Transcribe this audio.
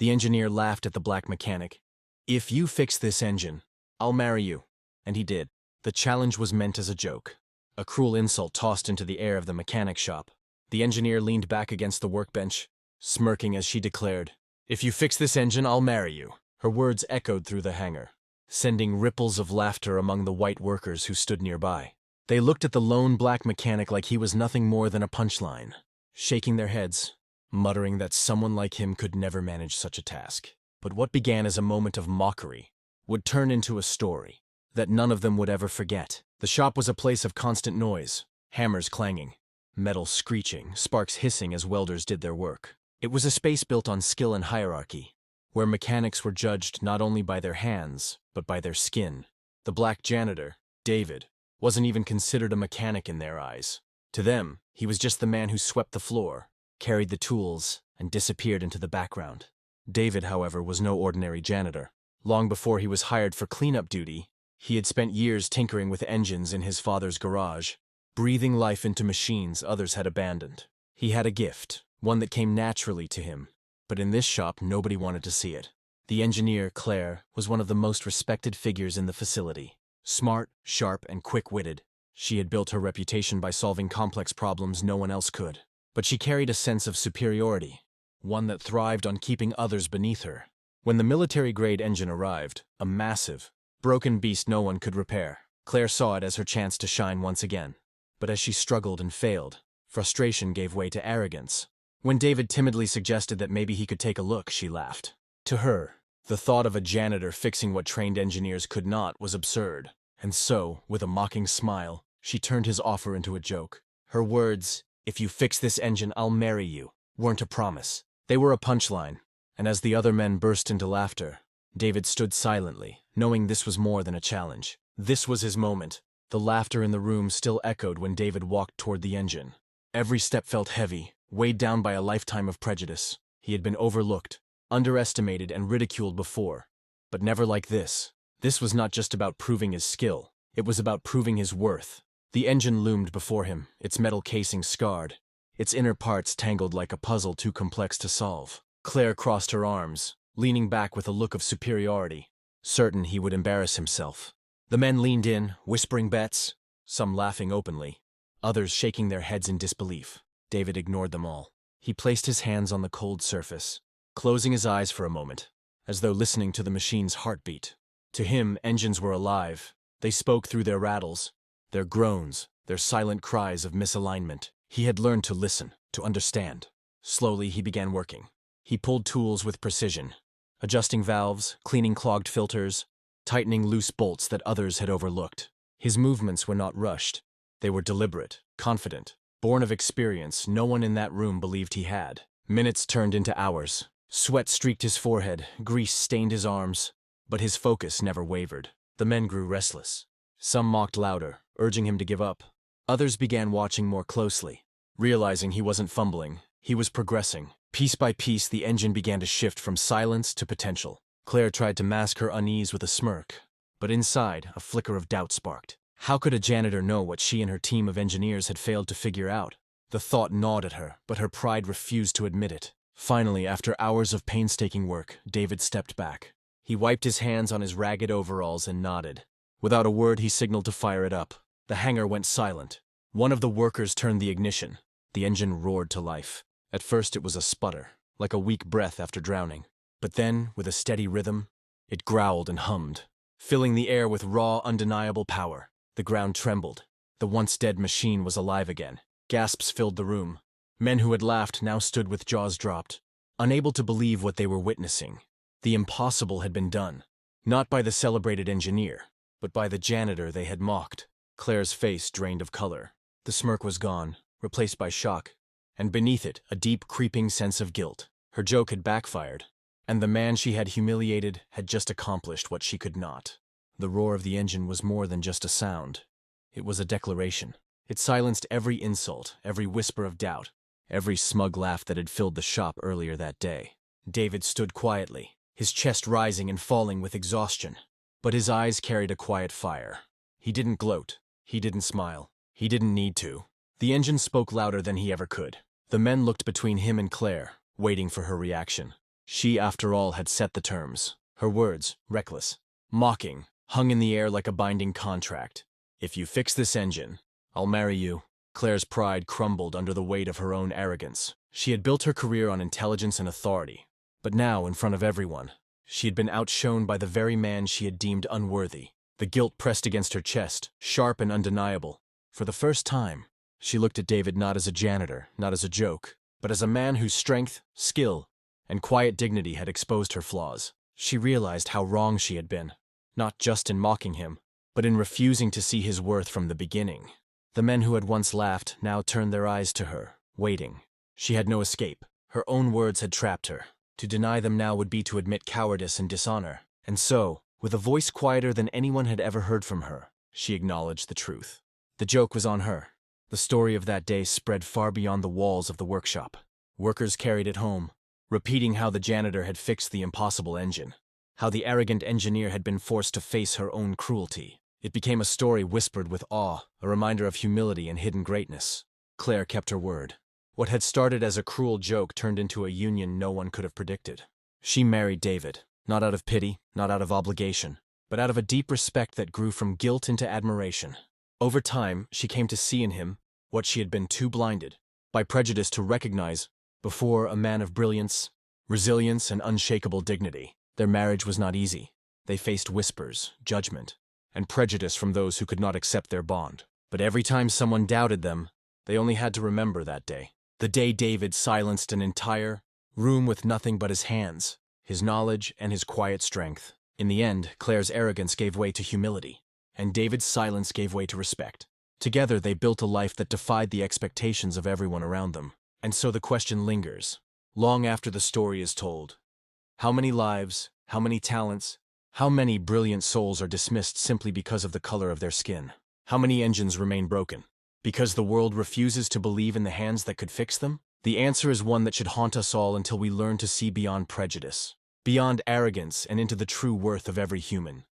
The engineer laughed at the black mechanic. "If you fix this engine, I'll marry you." And he did. The challenge was meant as a joke, a cruel insult tossed into the air of the mechanic shop. The engineer leaned back against the workbench, smirking as she declared, "If you fix this engine, I'll marry you." Her words echoed through the hangar, sending ripples of laughter among the white workers who stood nearby. They looked at the lone black mechanic like he was nothing more than a punchline, shaking their heads, muttering that someone like him could never manage such a task. But what began as a moment of mockery would turn into a story that none of them would ever forget. The shop was a place of constant noise, hammers clanging, metal screeching, sparks hissing as welders did their work. It was a space built on skill and hierarchy, where mechanics were judged not only by their hands, but by their skin. The black janitor, David, wasn't even considered a mechanic in their eyes. To them, he was just the man who swept the floor, carried the tools, and disappeared into the background. David, however, was no ordinary janitor. Long before he was hired for cleanup duty, he had spent years tinkering with engines in his father's garage, breathing life into machines others had abandoned. He had a gift, one that came naturally to him, but in this shop nobody wanted to see it. The engineer, Claire, was one of the most respected figures in the facility. Smart, sharp, and quick-witted, she had built her reputation by solving complex problems no one else could. But she carried a sense of superiority, one that thrived on keeping others beneath her. When the military-grade engine arrived, a massive, broken beast no one could repair, Claire saw it as her chance to shine once again. But as she struggled and failed, frustration gave way to arrogance. When David timidly suggested that maybe he could take a look, she laughed. To her, the thought of a janitor fixing what trained engineers could not was absurd. And so, with a mocking smile, she turned his offer into a joke. Her words, "If you fix this engine, I'll marry you," weren't a promise. They were a punchline. And as the other men burst into laughter, David stood silently, knowing this was more than a challenge. This was his moment. The laughter in the room still echoed when David walked toward the engine. Every step felt heavy, weighed down by a lifetime of prejudice. He had been overlooked, underestimated, and ridiculed before, but never like this. This was not just about proving his skill, it was about proving his worth. The engine loomed before him, its metal casing scarred, its inner parts tangled like a puzzle too complex to solve. Claire crossed her arms, leaning back with a look of superiority, certain he would embarrass himself. The men leaned in, whispering bets, some laughing openly, others shaking their heads in disbelief. David ignored them all. He placed his hands on the cold surface, closing his eyes for a moment, as though listening to the machine's heartbeat. To him, engines were alive. They spoke through their rattles, their groans, their silent cries of misalignment. He had learned to listen, to understand. Slowly, he began working. He pulled tools with precision, adjusting valves, cleaning clogged filters, tightening loose bolts that others had overlooked. His movements were not rushed. They were deliberate, confident, born of experience no one in that room believed he had. Minutes turned into hours. Sweat streaked his forehead, grease stained his arms, but his focus never wavered. The men grew restless. Some mocked louder, urging him to give up. Others began watching more closely. Realizing he wasn't fumbling, he was progressing. Piece by piece, the engine began to shift from silence to potential. Claire tried to mask her unease with a smirk, but inside, a flicker of doubt sparked. How could a janitor know what she and her team of engineers had failed to figure out? The thought gnawed at her, but her pride refused to admit it. Finally, after hours of painstaking work, David stepped back. He wiped his hands on his ragged overalls and nodded. Without a word, he signaled to fire it up. The hangar went silent. One of the workers turned the ignition. The engine roared to life. At first, it was a sputter, like a weak breath after drowning. But then, with a steady rhythm, it growled and hummed, filling the air with raw, undeniable power. The ground trembled. The once-dead machine was alive again. Gasps filled the room. Men who had laughed now stood with jaws dropped, unable to believe what they were witnessing. The impossible had been done, not by the celebrated engineer, but by the janitor they had mocked. Claire's face drained of color. The smirk was gone, replaced by shock, and beneath it, a deep, creeping sense of guilt. Her joke had backfired, and the man she had humiliated had just accomplished what she could not. The roar of the engine was more than just a sound. It was a declaration. It silenced every insult, every whisper of doubt, every smug laugh that had filled the shop earlier that day. David stood quietly, his chest rising and falling with exhaustion, but his eyes carried a quiet fire. He didn't gloat. He didn't smile. He didn't need to. The engine spoke louder than he ever could. The men looked between him and Claire, waiting for her reaction. She, after all, had set the terms. Her words, reckless, mocking, hung in the air like a binding contract. If you fix this engine, I'll marry you. Claire's pride crumbled under the weight of her own arrogance. She had built her career on intelligence and authority, but now, in front of everyone, she had been outshone by the very man she had deemed unworthy. The guilt pressed against her chest, sharp and undeniable. For the first time, she looked at David not as a janitor, not as a joke, but as a man whose strength, skill, and quiet dignity had exposed her flaws. She realized how wrong she had been, not just in mocking him, but in refusing to see his worth from the beginning. The men who had once laughed now turned their eyes to her, waiting. She had no escape. Her own words had trapped her. To deny them now would be to admit cowardice and dishonor. And so, with a voice quieter than anyone had ever heard from her, she acknowledged the truth. The joke was on her. The story of that day spread far beyond the walls of the workshop. Workers carried it home, repeating how the janitor had fixed the impossible engine, how the arrogant engineer had been forced to face her own cruelty. It became a story whispered with awe, a reminder of humility and hidden greatness. Claire kept her word. What had started as a cruel joke turned into a union no one could have predicted. She married David, not out of pity, not out of obligation, but out of a deep respect that grew from guilt into admiration. Over time, she came to see in him what she had been too blinded by prejudice to recognize before, a man of brilliance, resilience, and unshakable dignity. Their marriage was not easy. They faced whispers, judgment, and prejudice from those who could not accept their bond. But every time someone doubted them, they only had to remember that day. The day David silenced an entire room with nothing but his hands, his knowledge, and his quiet strength. In the end, Claire's arrogance gave way to humility, and David's silence gave way to respect. Together, they built a life that defied the expectations of everyone around them. And so the question lingers, long after the story is told. How many lives, how many talents, how many brilliant souls are dismissed simply because of the color of their skin? How many engines remain broken? Because the world refuses to believe in the hands that could fix them? The answer is one that should haunt us all until we learn to see beyond prejudice, beyond arrogance, and into the true worth of every human.